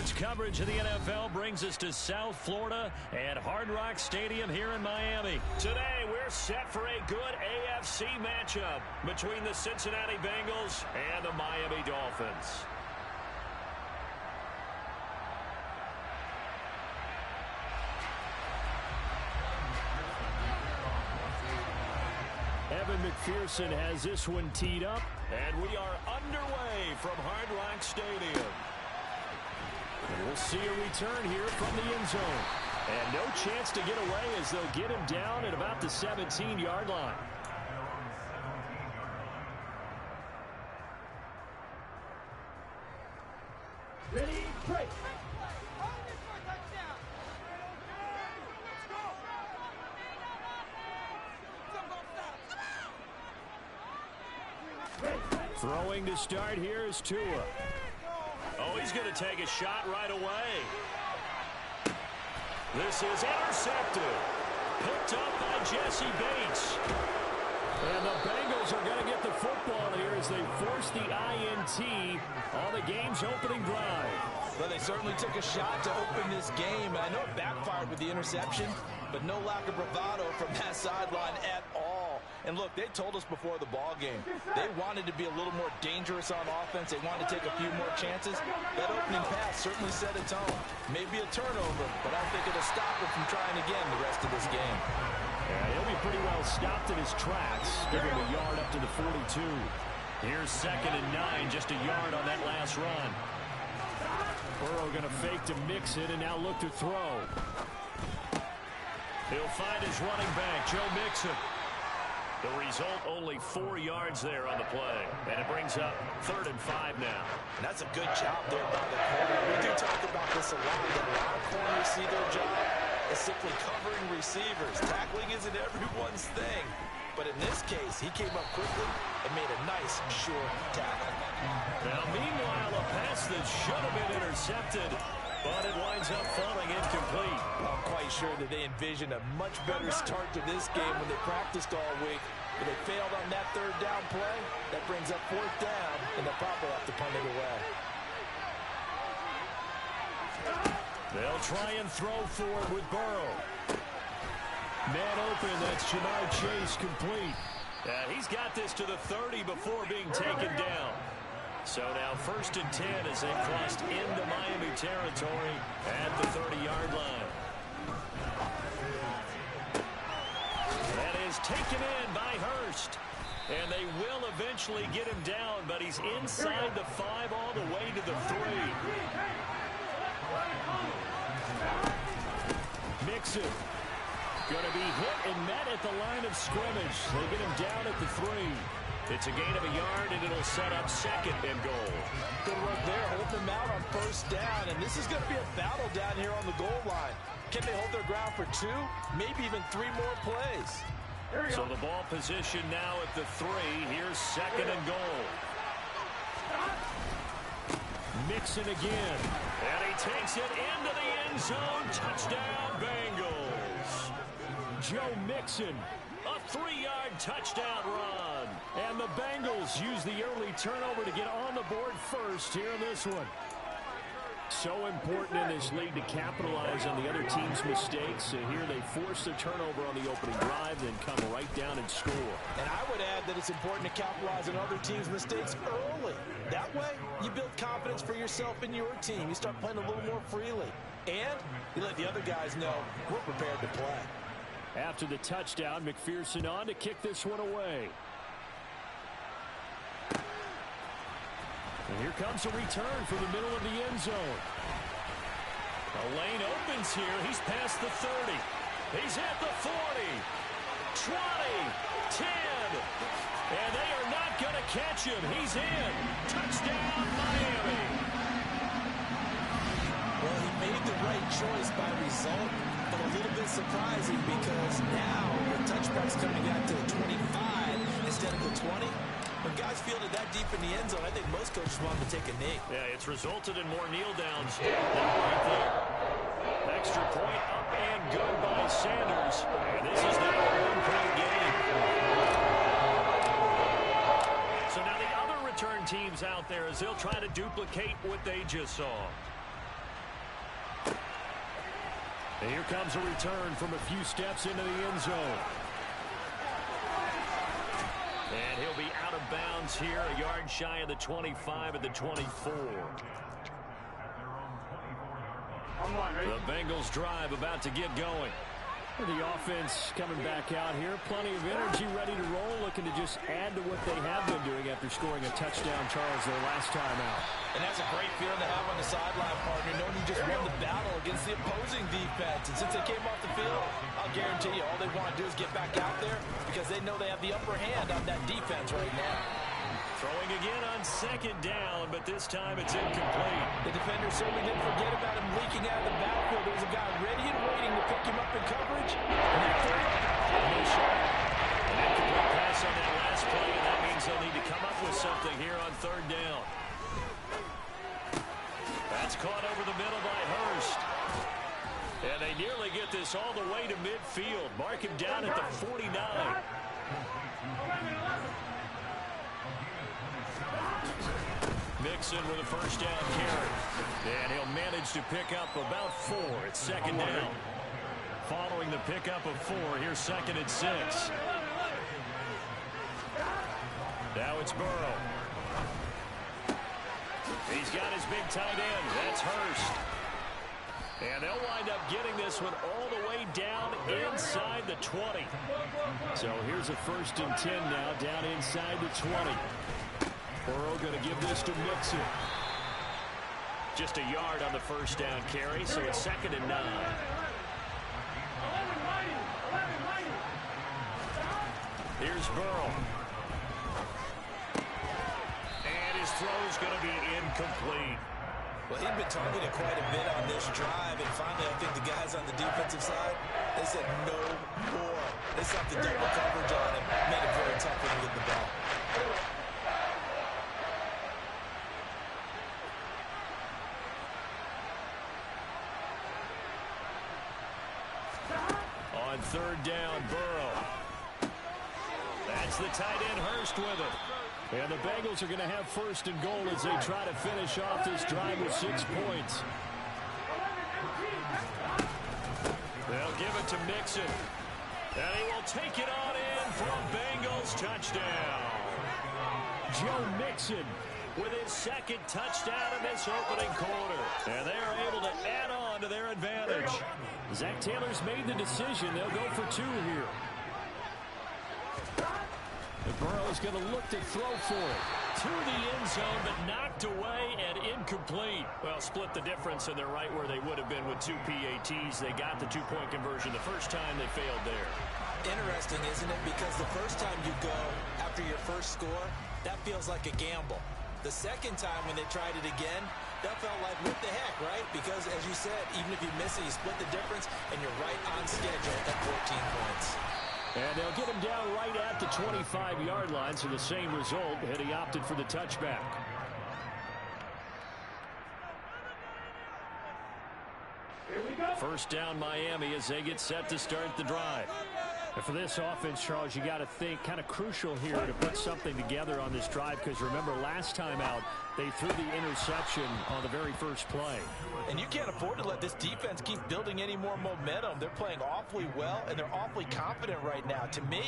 Tonight's coverage of the NFL brings us to South Florida at Hard Rock Stadium here in Miami. Today, we're set for a good AFC matchup between the Cincinnati Bengals and the Miami Dolphins. Evan McPherson has this one teed up, and we are underway from Hard Rock Stadium. And we'll see a return here from the end zone. And no chance to get away as they'll get him down at about the 17-yard line. Ready, break. Throwing to start here is Tua. Oh, he's going to take a shot right away. This is intercepted. Picked up by Jesse Bates. And the Bengals are going to get the football here as they force the INT on the game's opening drive. Well, they certainly took a shot to open this game. I know it backfired with the interception, but no lack of bravado from that sideline at all. And look, they told us before the ball game, they wanted to be a little more dangerous on offense. They wanted to take a few more chances. That opening pass certainly set a tone. Maybe a turnover, but I don't think it'll stop him from trying again the rest of this game. Yeah, he'll be pretty well stopped in his tracks. Give him a yard up to the 42. Here's 2nd and 9, just a yard on that last run. Burrow going to fake to mix it and now look to throw. He'll find his running back, Joe Mixon. The result, only 4 yards there on the play. And it brings up 3rd and 5 now. And that's a good job there by the corner. We do talk about this a lot. That a lot of corners see their job as simply covering receivers. Tackling isn't everyone's thing. But in this case, he came up quickly and made a nice, short tackle. Now, meanwhile, a pass that should have been intercepted, but it winds up falling incomplete. I'm quite sure that they envisioned a much better start to this game when they practiced all week. But they failed on that 3rd down play. That brings up 4th down, and they'll probably have to punt it away. They'll try and throw forward with Burrow. Man open, that's Jamar Chase complete. He's got this to the 30 before being taken down. So now 1st and 10 as they crossed into Miami territory at the 30-yard line. That is taken in by Hurst. And they will eventually get him down, but he's inside the 5 all the way to the 3. Mixon. Going to be hit and met at the line of scrimmage. They get him down at the 3. It's a gain of a yard, and it'll set up 2nd and goal. Good work there, hold them out on 1st down, and this is going to be a battle down here on the goal line. Can they hold their ground for 2, maybe even 3 more plays? So the ball position now at the 3. Here's 2nd and goal. Mixon again, and he takes it into the end zone. Touchdown, Bengals. Joe Mixon, a 3-yard touchdown run. And the Bengals use the early turnover to get on the board first here in this one. So important in this league to capitalize on the other team's mistakes. And here they force the turnover on the opening drive, then come right down and score. And I would add that it's important to capitalize on other teams' mistakes early. That way, you build confidence for yourself and your team. You start playing a little more freely. And you let the other guys know we're prepared to play. After the touchdown, McPherson on to kick this one away. And here comes a return from the middle of the end zone. A lane opens here. He's past the 30. He's at the 40. 20. 10. And they are not going to catch him. He's in. Touchdown, Miami. Well, he made the right choice by result, but a little bit surprising because now the touchback's coming out to the 25 instead of the 20. When guys fielded that deep in the end zone, I think most coaches want to take a knee. Yeah, it's resulted in more kneel downs. Right there. Extra point up and good by Sanders. And this is now a 1-point game. So now the other return teams out there as they'll try to duplicate what they just saw. And here comes a return from a few steps into the end zone. And he'll be out of bounds here, a yard shy of the 25 at the 24. The Bengals drive about to get going. The offense coming back out here. Plenty of energy, ready to roll, looking to just add to what they have been doing after scoring a touchdown, Charles, their last time out. And that's a great feeling to have on the sideline, partner, knowing you just won the battle against the opposing defense. And since they came off the field, I'll guarantee you all they want to do is get back out there because they know they have the upper hand on that defense right now. Throwing again on second down, but this time it's incomplete. The defender certainly didn't forget about him leaking out of the backfield. There's a guy ready and waiting to pick him up in coverage. And they threw it. No shot. An incomplete pass on that last play, and that means they'll need to come up with something here on third down. That's caught over the middle by Hurst. And they nearly get this all the way to midfield. Mark him down at the 49. Mixon with a first down carry. And he'll manage to pick up about 4. It's second down. Following the pickup of 4, here's second and 6. Now it's Burrow. He's got his big tight end. That's Hurst. And they'll wind up getting this one all the way down inside the 20. So here's a first and 10 now down inside the 20. Burrow going to give this to Mixon. Just a yard on the first down carry, so it's second and 9. Here's Burrow. And his throw's going to be incomplete. Well, he'd been targeted quite a bit on this drive, and finally I think the guys on the defensive side, they said no more. They stopped the double coverage on him, made it very tough for him to get the ball. On third down, Burrow. That's the tight end Hurst with it. And the Bengals are going to have first and goal as they try to finish off this drive with 6 points. They'll give it to Mixon. And he will take it on in for a Bengals touchdown. Joe Mixon with his second touchdown in this opening quarter. And they are able to add on to their advantage. Zach Taylor's made the decision. They'll go for 2 here. Burrow's going to look to throw for it. To the end zone, but knocked away and incomplete. Well, split the difference, and they're right where they would have been with 2 PATs. They got the 2-point conversion the first time. They failed there. Interesting, isn't it? Because the first time you go after your first score, that feels like a gamble. The second time when they tried it again, that felt like, what the heck, right? Because, as you said, even if you miss it, you split the difference, and you're right on schedule at 14 points. And they'll get him down right at the 25-yard line, so the same result, and he opted for the touchback. First down Miami as they get set to start the drive. And for this offense, Charles, you got to think kind of crucial here to put something together on this drive, because remember last time out they threw the interception on the very first play. And you can't afford to let this defense keep building any more momentum. They're playing awfully well, and they're awfully confident right now. To me,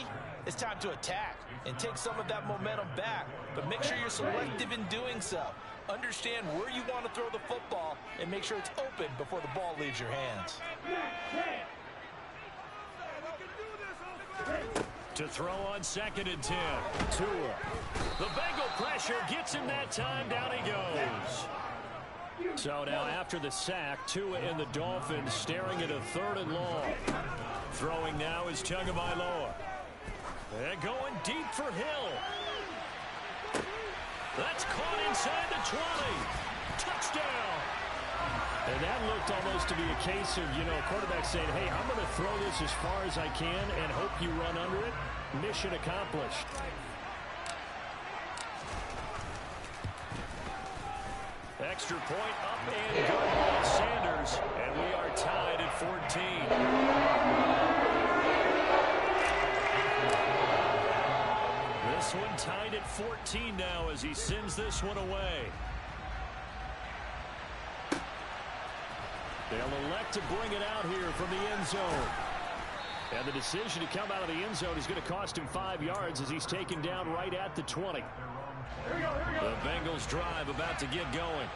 it's time to attack and take some of that momentum back, but make sure you're selective in doing so. Understand where you want to throw the football and make sure it's open before the ball leaves your hands. To throw on second and 10. Tua. The Bengal pressure gets him that time. Down he goes. So now after the sack, Tua and the Dolphins staring at a third and long. Throwing now is Tagovailoa. And going deep for Hill. That's caught inside the 20. Touchdown. And that looked almost to be a case of, a quarterback saying, hey, I'm going to throw this as far as I can and hope you run under it. Mission accomplished. Extra point up and good by Sanders. And we are tied at 14. This one tied at 14 now as he sends this one away. They'll elect to bring it out here from the end zone. And the decision to come out of the end zone is going to cost him 5 yards as he's taken down right at the 20. The Bengals drive about to get going.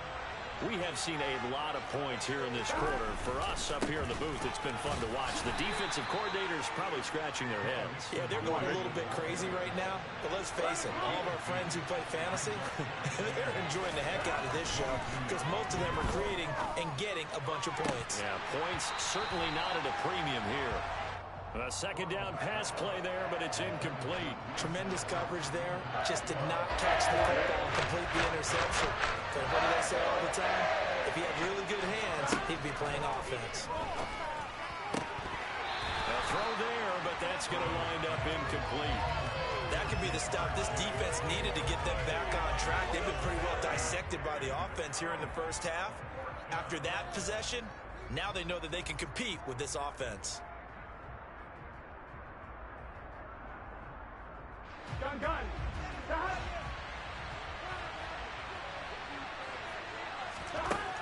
We have seen a lot of points here in this quarter. For us up here in the booth, it's been fun to watch. The defensive coordinators probably scratching their heads. Yeah, they're going a little bit crazy right now. But let's face it, all of our friends who play fantasy, they're enjoying the heck out of this show because most of them are creating and getting a bunch of points. Yeah, points certainly not at a premium here. A second down pass play there, but it's incomplete. Tremendous coverage there. Just did not catch the football and complete the interception. But what do they say all the time? If he had really good hands, he'd be playing offense. A throw there, but that's going to wind up incomplete. That could be the stop this defense needed to get them back on track. They've been pretty well dissected by the offense here in the first half. After that possession, now they know that they can compete with this offense. Gun.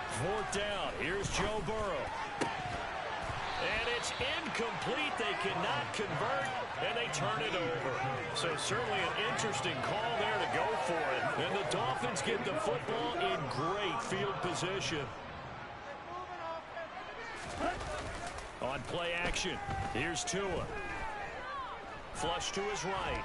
Fourth down. Here's Joe Burrow. And it's incomplete. They cannot convert, and they turn it over. So certainly an interesting call there to go for it. And the Dolphins get the football in great field position. On play action, here's Tua. Flush to his right.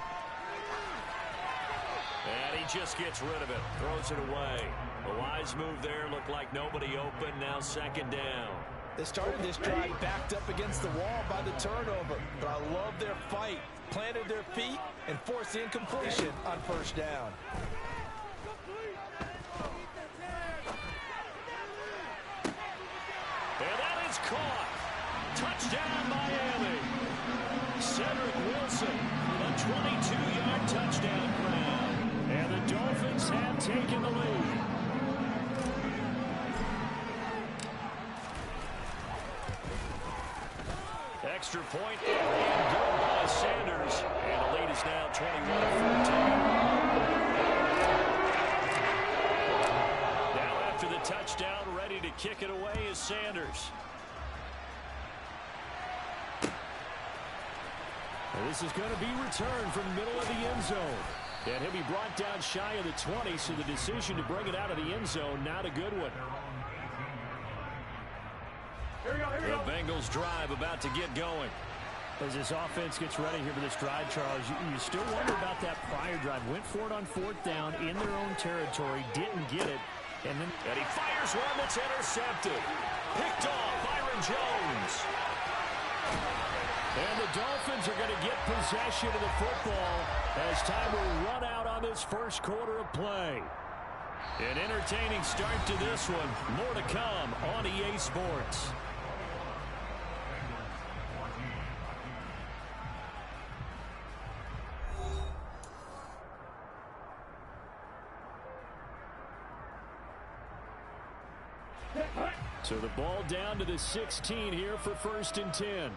And he just gets rid of it. Throws it away. A wise move there. Looked like nobody open. Now second down. They started this drive backed up against the wall by the turnover. But I love their fight. Planted their feet and forced the incompletion on first down. And that is caught. Touchdown, Miami. Cedric Wilson, a 22-yard touchdown grab. And the Dolphins have taken the lead. Extra point and good by Sanders. And the lead is now 21-14. Now after the touchdown, ready to kick it away is Sanders. And this is going to be returned from the middle of the end zone. And he'll be brought down shy of the 20, so the decision to bring it out of the end zone, not a good one. The Bengals drive about to get going. As this offense gets ready here for this drive, Charles, you still wonder about that prior drive. Went for it on fourth down in their own territory, didn't get it. And he fires one that's intercepted. Picked off Byron Jones. And the Dolphins are going to get possession of the football as time will run out on this first quarter of play. An entertaining start to this one. More to come on EA Sports. So the ball down to the 16 here for 1st and 10.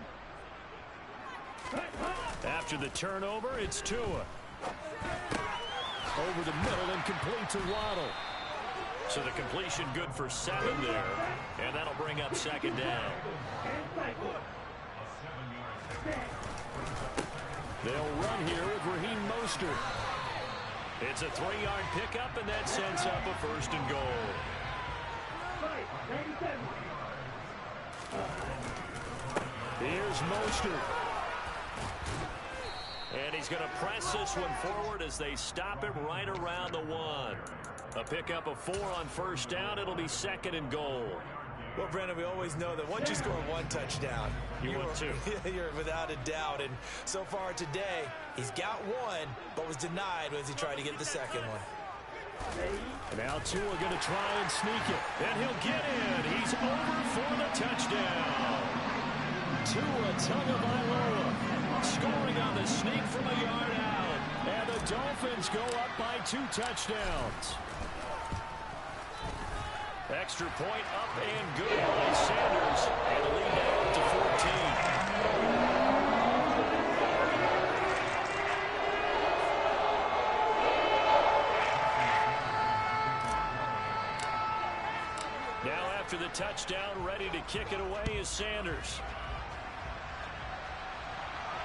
After the turnover, it's Tua. Over the middle and complete to Waddle. So the completion good for 7 there. And that'll bring up second down. They'll run here with Raheem Mostert. It's a 3-yard pickup, and that sets up a 1st and goal. Here's Mostert. And he's going to press this one forward as they stop him right around the 1. A pickup of 4 on 1st down. It'll be 2nd and goal. Well, Brandon, we always know that once you score 1 touchdown, you win 2. You're without a doubt. And so far today, he's got 1, but was denied as he tried to get the second one. Now Tua going to try and sneak it. And he'll get in. He's over for the touchdown. Tua Tagovailoa scoring on the sneak from a yard out. And the Dolphins go up by 2 touchdowns. Extra point up and good by Sanders. And the lead now up to 14. after the touchdown, ready to kick it away is Sanders.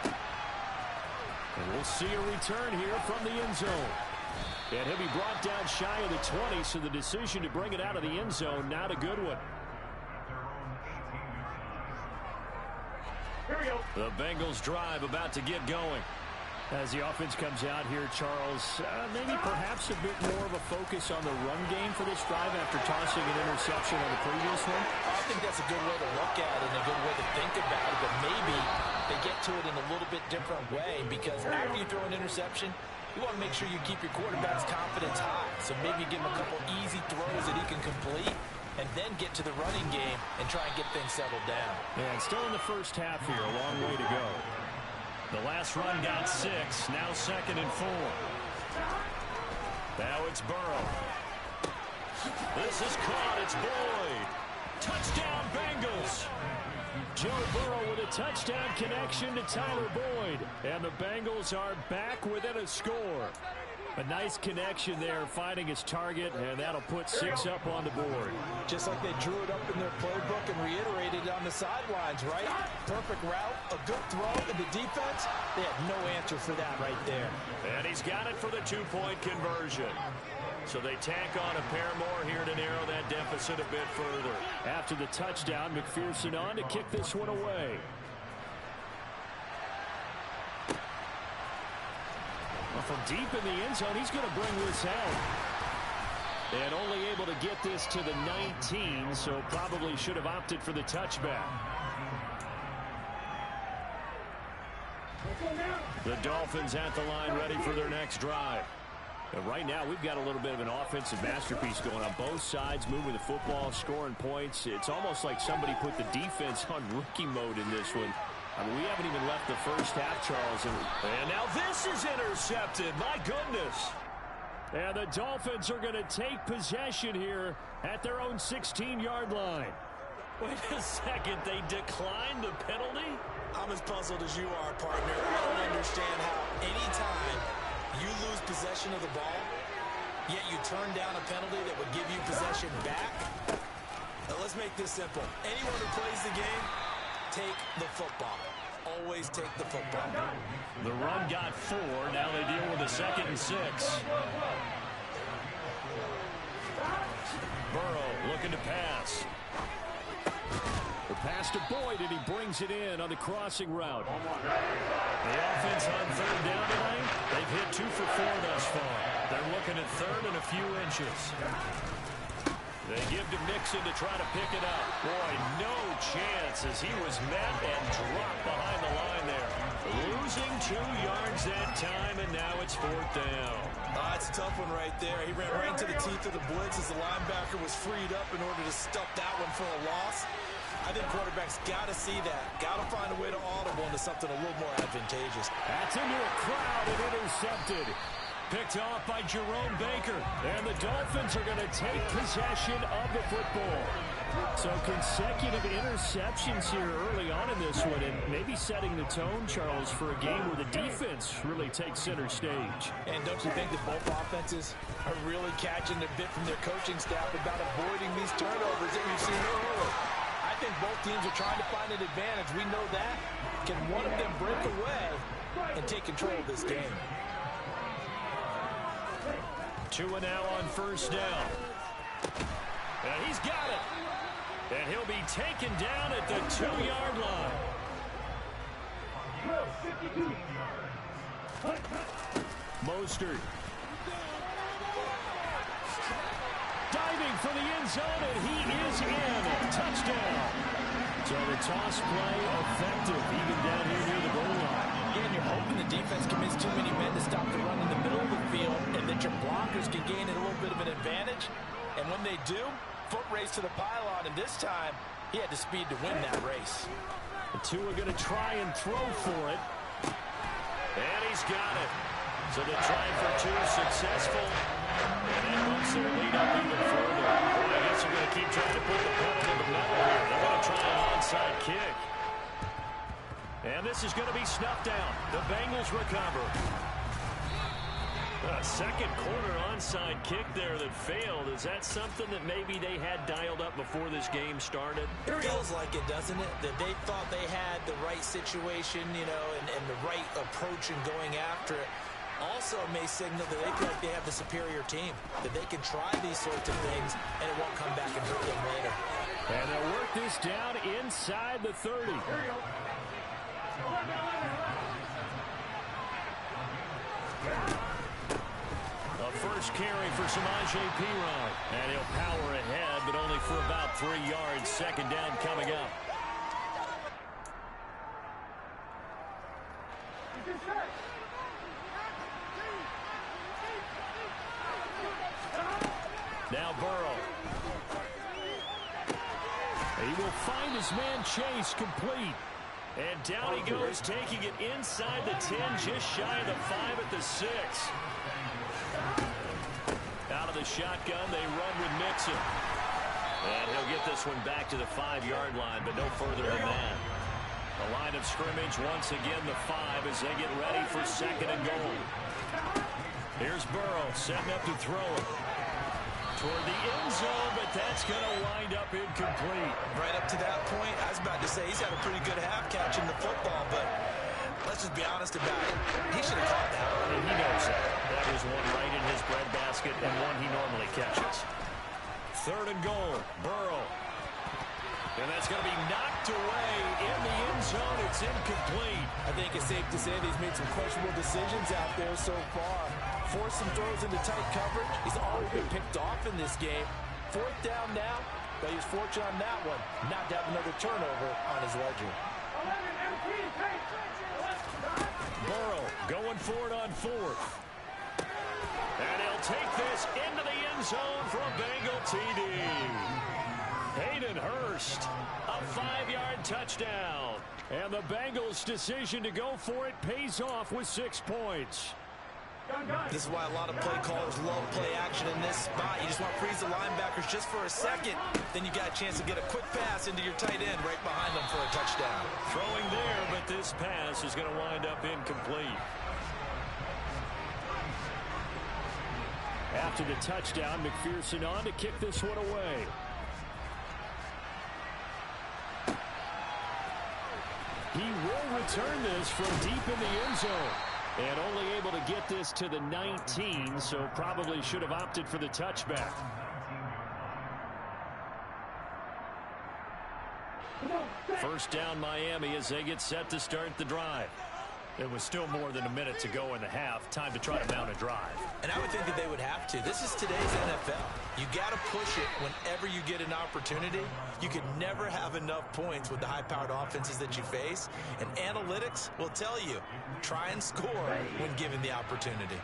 And we'll see a return here from the end zone. And he'll be brought down shy of the 20, so the decision to bring it out of the end zone, not a good one. Here we go. The Bengals drive about to get going. As the offense comes out here, Charles, maybe perhaps a bit more of a focus on the run game for this drive after tossing an interception on the previous one. I think that's a good way to look at it and a good way to think about it, but maybe they get to it in a little bit different way, because after you throw an interception, you want to make sure you keep your quarterback's confidence high. So maybe give him a couple easy throws that he can complete, and then get to the running game and try and get things settled down. And still in the first half here, a long way to go. The last run got 6, now 2nd and 4. Now it's Burrow. This is caught, it's Boyd. Touchdown Bengals. Joe Burrow with a touchdown connection to Tyler Boyd. And the Bengals are back within a score. A nice connection there, finding his target, and that'll put 6 up on the board. Just like they drew it up in their playbook and reiterated it on the sidelines, right? Perfect route, a good throw, and the defense, they had no answer for that right there. And he's got it for the 2-point conversion. So they tack on a pair more here to narrow that deficit a bit further. After the touchdown, McPherson on to kick this one away. Well, from deep in the end zone, he's going to bring this out. And only able to get this to the 19, so probably should have opted for the touchback. The Dolphins at the line, ready for their next drive. And right now, we've got a little bit of an offensive masterpiece going on both sides, moving the football, scoring points. It's almost like somebody put the defense on rookie mode in this one. I mean, we haven't even left the first half, Charles. And now this is intercepted. My goodness. And the Dolphins are going to take possession here at their own 16-yard line. Wait a second. They declined the penalty? I'm as puzzled as you are, partner. I don't understand how any time you lose possession of the ball, yet you turn down a penalty that would give you possession back. Now, let's make this simple. Anyone who plays the game, take the football. Always take the football. The run got 4. Now they deal with a 2nd and 6. Burrow looking to pass. The pass to Boyd, and he brings it in on the crossing route. The offense on 3rd down tonight, they've hit 2 for 4 thus far. They're looking at 3rd and a few inches. They give to Mixon to try to pick it up. Boy, no chance as he was met and dropped behind the line there. Losing 2 yards that time, and now it's 4th down. It's a tough one right there. He ran right into the teeth of the blitz as the linebacker was freed up in order to stuff that one for a loss. I think quarterbacks got to see that. Got to find a way to audible into something a little more advantageous. That's into a crowd and intercepted. Picked off by Jerome Baker. And the Dolphins are going to take possession of the football. So consecutive interceptions here early on in this one, and maybe setting the tone, Charles, for a game where the defense really takes center stage. And don't you think that both offenses are really catching a bit from their coaching staff about avoiding these turnovers that we've seen earlier? I think both teams are trying to find an advantage. We know that. Can one of them break away and take control of this game? 2 now on 1st down. And he's got it. And he'll be taken down at the 2-yard line. Mostert. Diving for the end zone, and he is in. Touchdown. So the toss play effective, even down here near the goal line. Again, you're hoping the defense commits too many men to stop the run in the middle of the field, and that your blockers can gain a little bit of an advantage. And when they do, foot race to the pylon, and this time, he had the speed to win that race. The 2 are going to try and throw for it. And he's got it. So the try for 2 successful. And that moves their lead up even further. Boy, I guess they're going to keep trying to put the pedal to the metal here. They're going to try an onside kick. And this is going to be snuffed down. The Bengals recover. A second quarter onside kick there that failed. Is that something that maybe they had dialed up before this game started? It feels like it, doesn't it? That they thought they had the right situation, you know, and the right approach in going after it. Also may signal that they feel like they have the superior team, that they can try these sorts of things and it won't come back and hurt them later. And they'll work this down inside the 30. A first carry for Samaje Perine. And he'll power ahead, but only for about 3 yards. Second down coming up. Now Burrow. He will find his man Chase complete. And down he goes, taking it inside the 10, just shy of the 5 at the 6. Out of the shotgun, they run with Mixon. And he'll get this one back to the 5-yard line, but no further than that. The line of scrimmage, once again, the 5 as they get ready for second and goal. Here's Burrow setting up to throw it. Toward the end zone, but that's going to wind up incomplete. Right up to that point, I was about to say he's had a pretty good half catching the football, but let's just be honest about it. He should have caught that one. And he knows that. That was one right in his breadbasket and one he normally catches. Third and goal, Burrow. And that's going to be knocked away in the end zone. It's incomplete. I think it's safe to say that he's made some questionable decisions out there so far. Forced some throws into tight coverage. He's already been picked off in this game. Fourth down now, but he was fortunate on that one. Not to have another turnover on his ledger. Burrow going for it on fourth. And he'll take this into the end zone for a Bengal TD. Hayden Hurst, a 5-yard touchdown. And the Bengals' decision to go for it pays off with 6 points. This is why a lot of play callers love play action in this spot. You just want to freeze the linebackers just for a second. Then you got a chance to get a quick pass into your tight end right behind them for a touchdown. Throwing there, but this pass is going to wind up incomplete. After the touchdown, McPherson on to kick this one away. He will return this from deep in the end zone. And only able to get this to the 19, so probably should have opted for the touchback. First down Miami as they get set to start the drive. It was still more than a minute to go in the half. Time to try to mount a drive. And I would think that they would have to. This is today's NFL. You got to push it whenever you get an opportunity. You can never have enough points with the high-powered offenses that you face. And analytics will tell you, try and score when given the opportunity.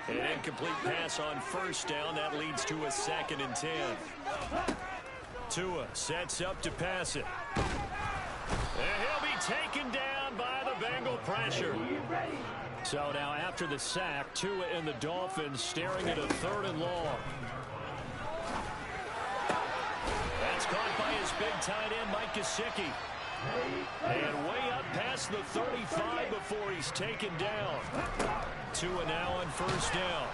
An incomplete pass on first down. That leads to a 2nd and 10. Tua sets up to pass it. And he'll be taken down by the Bengal pressure. So now after the sack, Tua and the Dolphins staring at a 3rd and long. That's caught by his big tight end, Mike Gesicki. And way up past the 35 before he's taken down. Tua now on first down.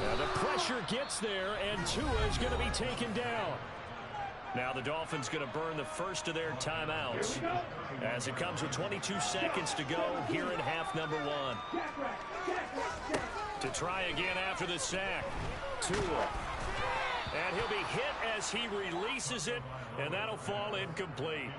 Now the pressure gets there, and Tua is going to be taken down. Now the Dolphins going to burn the first of their timeouts as it comes with 22 seconds to go here in half number 1. To try again after the sack. Tua. And he'll be hit as he releases it, and that'll fall incomplete.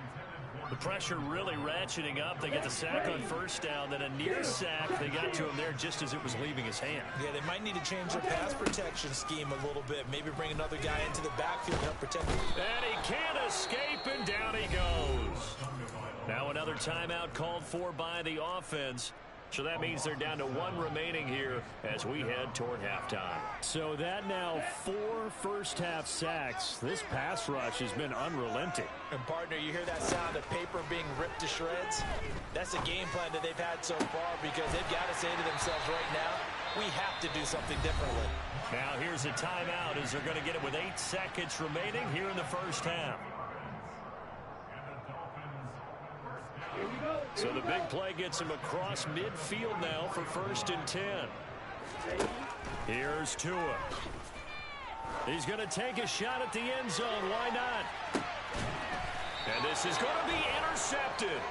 The pressure really ratcheting up. They get the sack on first down, then a near sack. They got to him there just as it was leaving his hand. Yeah, they might need to change their pass protection scheme a little bit. Maybe bring another guy into the backfield to help protect him. And he can't escape, and down he goes. Now another timeout called for by the offense. So that means they're down to 1 remaining here as we head toward halftime. So that now 4 first-half sacks. This pass rush has been unrelenting. And, partner, you hear that sound of paper being ripped to shreds? That's a game plan that they've had so far because they've got to say to themselves right now, we have to do something differently. Now here's a timeout as they're going to get it with 8 seconds remaining here in the first half. So the big play gets him across midfield now for 1st and 10. Here's Tua. He's going to take a shot at the end zone. Why not? And this is going to be intercepted.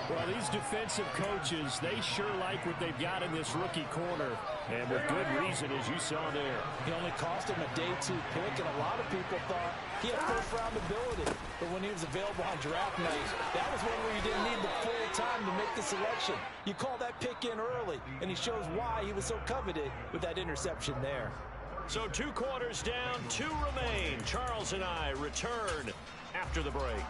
Well, these defensive coaches, they sure like what they've got in this rookie corner. And with good reason, as you saw there. He only cost him a day 2 pick, and a lot of people thought he had first-round ability. But when he was available on draft night, that was one where you didn't need the full time to make the selection. You call that pick in early, and he shows why he was so coveted with that interception there. So 2 quarters down, 2 remain. Charles and I return after the break.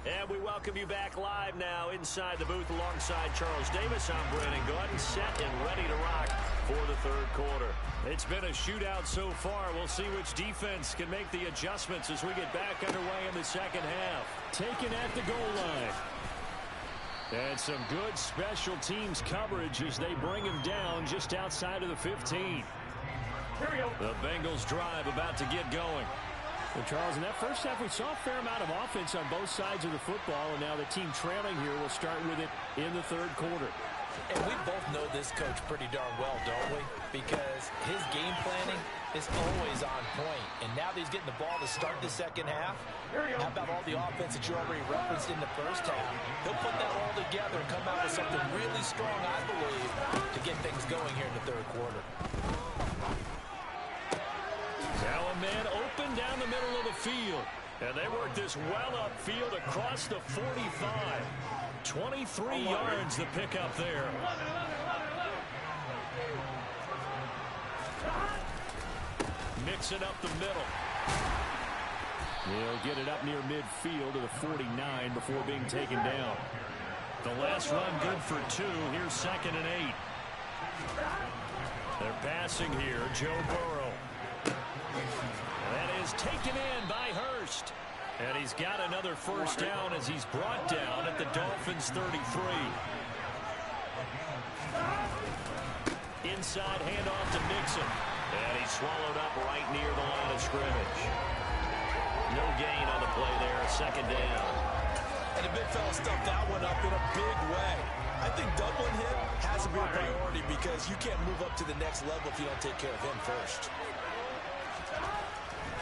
And we welcome you back live now inside the booth alongside Charles Davis. I'm Brandon Gordon, set and ready to rock for the 3rd quarter. It's been a shootout so far. We'll see which defense can make the adjustments as we get back underway in the 2nd half. Taken at the goal line. And some good special teams coverage as they bring him down just outside of the 15. The Bengals drive about to get going. Well, Charles, in that first half, we saw a fair amount of offense on both sides of the football, and now the team trailing here will start with it in the 3rd quarter. And we both know this coach pretty darn well, don't we? Because his game planning is always on point. And now that he's getting the ball to start the 2nd half, how about all the offense that you already referenced in the 1st half? He'll put that all together and come out with something really strong, I believe, to get things going here in the 3rd quarter. Now a man open down the middle of the field. And they work this well upfield across the 45. 23 yards the pickup there. Mixing up the middle. He'll get it up near midfield to the 49 before being taken down. The last run good for 2. Here's 2nd and 8. They're passing here. Joe Burrow. That is taken in by Hurst. And he's got another first down as he's brought down at the Dolphins' 33. Inside handoff to Mixon. And he's swallowed up right near the line of scrimmage. No gain on the play there. 2nd down. And the big fella stuffed that one up in a big way. I think doubling him has to be a priority because you can't move up to the next level if you don't take care of him first.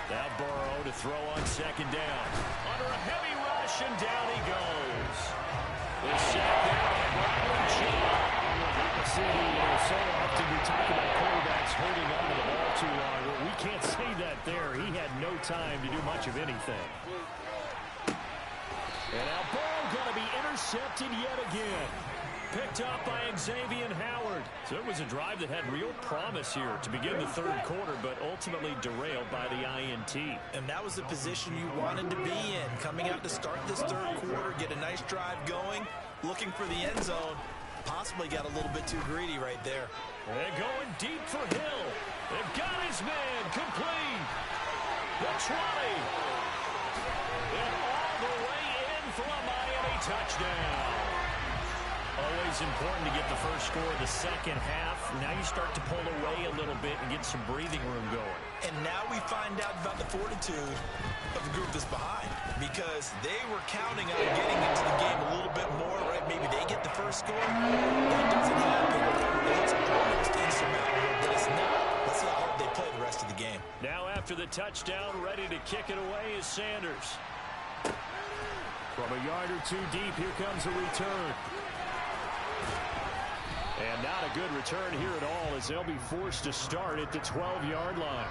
Now Burrow to throw on 2nd down. Under a heavy rush, and down he goes. The sack there by Bradley Chubb. So often we talk about quarterbacks holding on to the ball too long. Well, we can't say that there. He had no time to do much of anything. And now Burrow going to be intercepted yet again. Picked up by Xavier Howard. So it was a drive that had real promise here to begin the 3rd quarter, but ultimately derailed by the INT. And that was the position you wanted to be in. Coming out to start this 3rd quarter, get a nice drive going, looking for the end zone. Possibly got a little bit too greedy right there. They're going deep for Hill. They've got his man complete. The 20. And all the way in for a Miami touchdown. Always important to get the first score of the 2nd half. Now you start to pull away a little bit and get some breathing room going. And now we find out about the fortitude of the group that's behind, because they were counting on getting into the game a little bit more, right? Maybe they get the first score. That doesn't happen. It's almost insurmountable, but it's not. Let's see how hard they play the rest of the game. Now after the touchdown, ready to kick it away is Sanders. From a yard or 2 deep, here comes a return. And not a good return here at all as they'll be forced to start at the 12-yard line.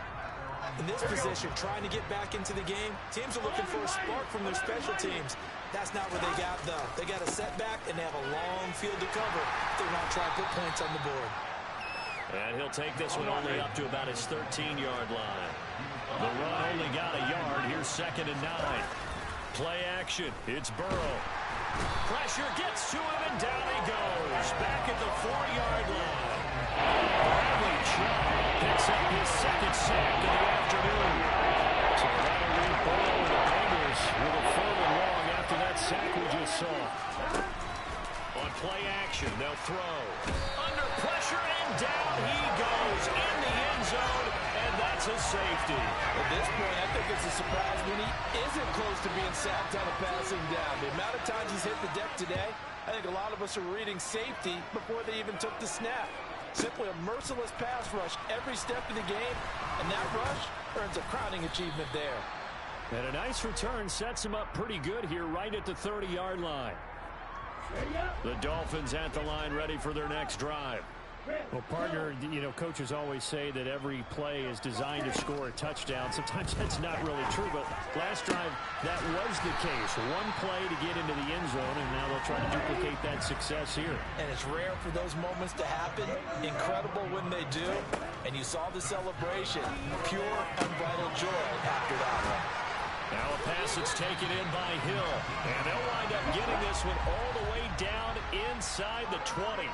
In this position, trying to get back into the game, teams are looking for a spark from their special teams. That's not what they got, though. They got a setback, and they have a long field to cover. They're not trying to put points on the board. And he'll take this one only up to about his 13-yard line. The run only got a yard. Here's 2nd and 9. Play action. It's Burrow. Pressure gets to him, and down he goes. Back at the 4-yard line. Bradley Chubb picks up his 2nd sack of the afternoon. So that'll leave Burrow and the Bengals with a 3rd and long after that sack we just saw. On play action, they'll throw. Under pressure, and down he goes in the end zone, and that's a safety. At this point, I think it's a surprise when he isn't close to being sacked on a passing down. The amount of times he's hit the deck today, I think a lot of us are reading safety before they even took the snap. Simply a merciless pass rush every step of the game, and that rush earns a crowning achievement there. And a nice return sets him up pretty good here right at the 30-yard line. The Dolphins at the line ready for their next drive. Well, partner, you know, coaches always say that every play is designed to score a touchdown. Sometimes that's not really true, but last drive, that was the case. One play to get into the end zone, and now they'll try to duplicate that success here. And it's rare for those moments to happen. Incredible when they do. And you saw the celebration. Pure, unbridled joy after that one. Now a pass that's taken in by Hill. And they'll wind up getting this one all the way down inside the 20.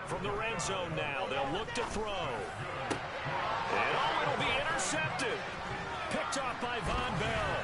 From the red zone now, they'll look to throw. And it'll be intercepted. Picked off by Von Bell.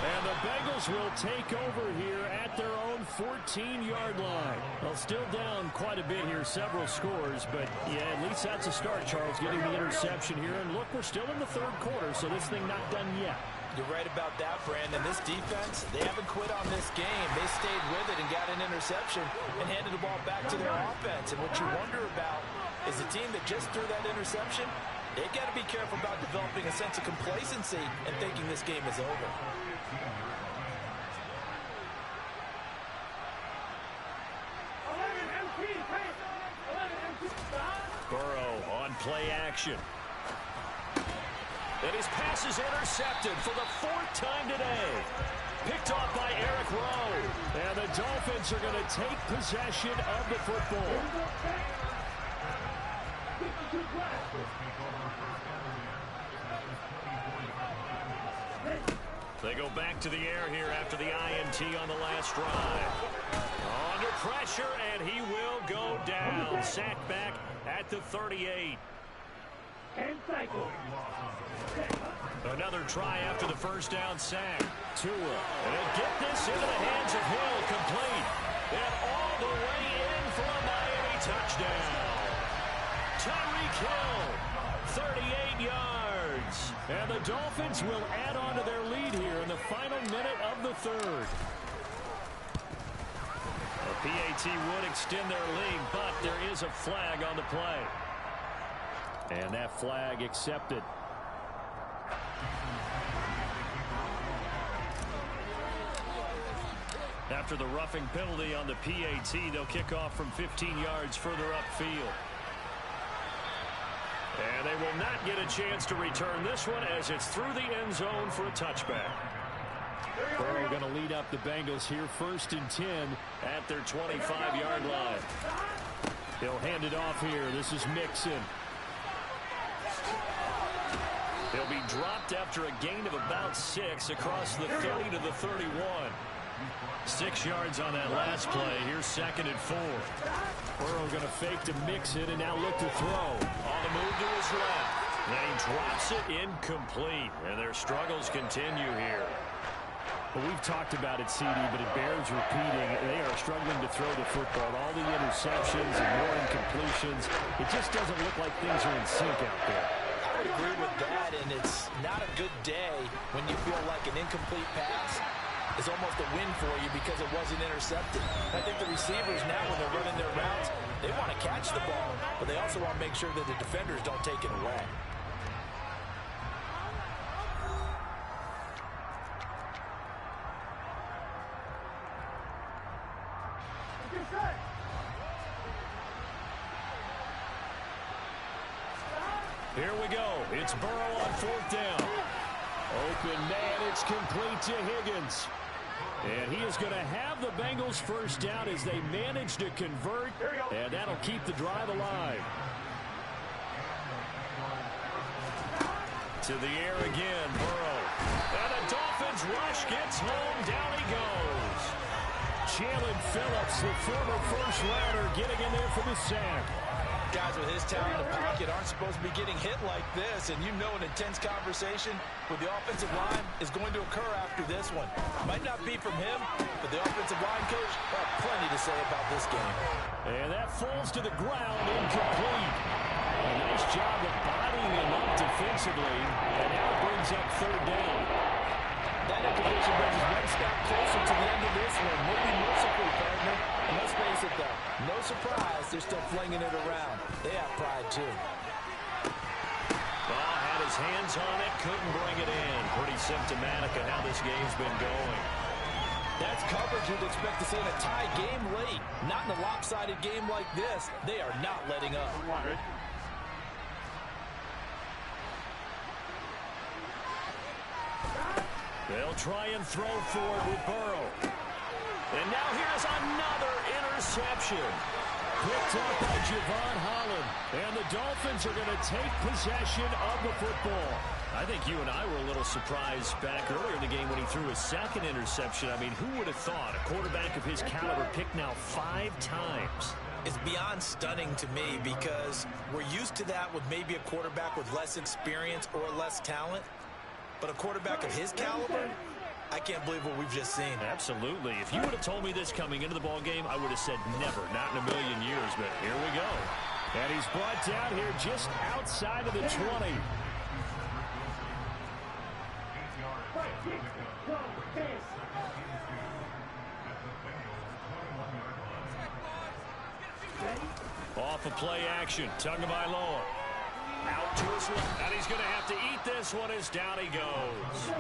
And the Bengals will take over here at their own 14-yard line. Well, still down quite a bit here, several scores, but yeah, at least that's a start, Charles, getting the interception here. And look, we're still in the third quarter, so this thing not done yet. You're right about that, Brandon. This defense, they haven't quit on this game. They stayed with it and got an interception and handed the ball back to their offense. And what you wonder about is the team that just threw that interception, they got to be careful about developing a sense of complacency and thinking this game is over. Burrow on play action. And his pass is intercepted for the fourth time today. Picked off by Eric Rowe. And the Dolphins are going to take possession of the football. They go back to the air here after the INT on the last drive. Under pressure, and he will go down. Sacked back at the 38. Another try after the first down sack. Tua. And get this into the hands of Hill, complete. And all the way in for a Miami touchdown. Tyreek Hill, 38 yards. And the Dolphins will add on to their lead here in the final minute of the third. The PAT would extend their lead, but there is a flag on the play. And that flag accepted. After the roughing penalty on the PAT, they'll kick off from 15 yards further upfield. And they will not get a chance to return this one as it's through the end zone for a touchback. Burrow going to lead up the Bengals here, 1st and 10 at their 25-yard line. He'll hand it off here. This is Mixon. He'll be dropped after a gain of about 6 across the 30 to the 31. 6 yards on that last play. Here's 2nd and 4. Burrow going to fake to Mixon and now look to throw. On the move to his left. And he drops it incomplete. And their struggles continue here. Well, we've talked about it, CD, but it bears repeating. They are struggling to throw the football. All the interceptions and more incompletions. It just doesn't look like things are in sync out there. I would agree with that, and it's not a good day when you feel like an incomplete pass is almost a win for you because it wasn't intercepted. I think the receivers now, when they're running their routes, they want to catch the ball, but they also want to make sure that the defenders don't take it away. Here we go. It's Burrow on 4th down. Open man, it's complete to Higgins. And he is going to have the Bengals first down as they manage to convert. And that'll keep the drive alive. To the air again, Burrow. And the Dolphins rush gets home. Down he goes. Jalen Phillips, the former first-rounder, getting in there for the sack. Guys with his talent in the pocket aren't supposed to be getting hit like this, and you know an intense conversation with the offensive line is going to occur after this one. Might not be from him, but the offensive line coach will have plenty to say about this game. And that falls to the ground, incomplete. A nice job of bodying him up defensively, and now it brings up third down. That incompletion brings us one step closer to the end of this one. Maybe mercifully, partner. And let's face it, though, no surprise, they're still flinging it around. They have pride, too. Ball had his hands on it, couldn't bring it in. Pretty symptomatic of how this game's been going. That's coverage you'd expect to see in a tie game late. Not in a lopsided game like this. They are not letting up. They'll try and throw forward with Burrow. And now here's another interception. Picked up by Javon Holland. And the Dolphins are going to take possession of the football. I think you and I were a little surprised back earlier in the game when he threw his second interception. I mean, who would have thought a quarterback of his caliber picked now 5 times? It's beyond stunning to me because we're used to that with maybe a quarterback with less experience or less talent. But a quarterback of his caliber, I can't believe what we've just seen. Absolutely. If you would have told me this coming into the ball game, I would have said never, not in a million years. But here we go. And he's brought down here just outside of the 20. Off of play action, Tagovailoa. Out to his left, and he's going to have to eat this one as down he goes.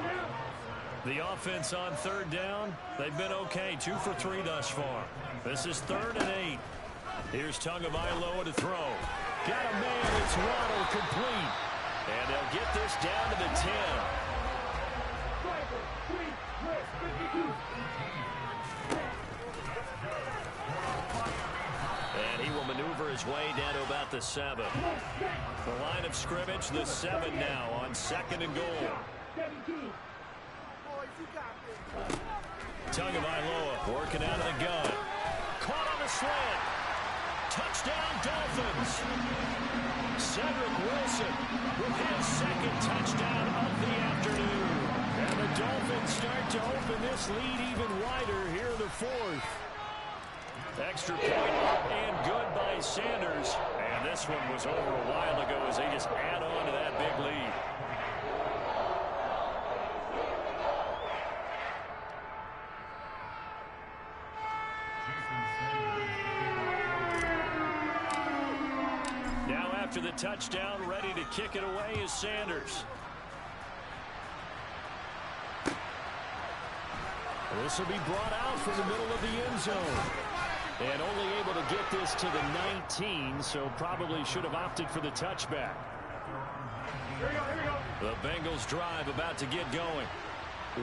The offense on third down, they've been okay, 2 for 3 thus far. This is 3rd and 8. Here's Tagovailoa to throw. Got a man, it's Waddle complete. And they'll get this down to the 10. And he will maneuver his way down to about the 7. The line of scrimmage, the 7 now on 2nd and goal. Tagovailoa working out of the gun. Caught on the slant. Touchdown, Dolphins. Cedric Wilson with his 2nd touchdown of the afternoon. And the Dolphins start to open this lead even wider here in the 4th. Extra point up and good by Sanders. And this one was over a while ago as they just add on to that big lead. Now after the touchdown, ready to kick it away is Sanders. This will be brought out from the middle of the end zone. And only able to get this to the 19, so probably should have opted for the touchback. The Bengals drive about to get going.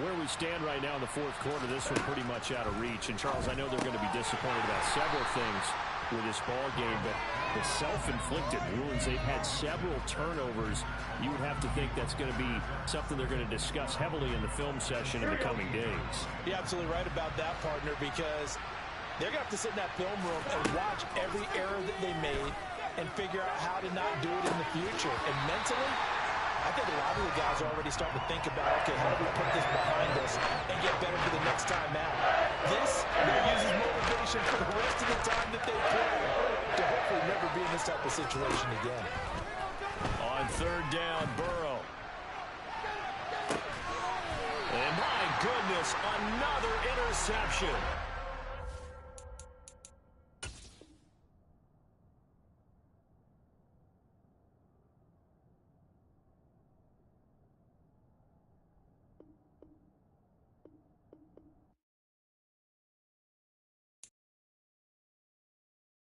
Where we stand right now in the 4th quarter, this one pretty much out of reach. And, Charles, I know they're going to be disappointed about several things with this ball game, but the self-inflicted wounds, they've had several turnovers. You would have to think that's going to be something they're going to discuss heavily in the film session in the coming days. You're absolutely right about that, partner, because they're going to have to sit in that film room and watch every error that they made and figure out how to not do it in the future. And mentally, I think a lot of the guys are already starting to think about, okay, how do we put this behind us and get better for the next time out? This will use as motivation for the rest of the time that they play to hopefully never be in this type of situation again. On 3rd down, Burrow. And my goodness, another interception.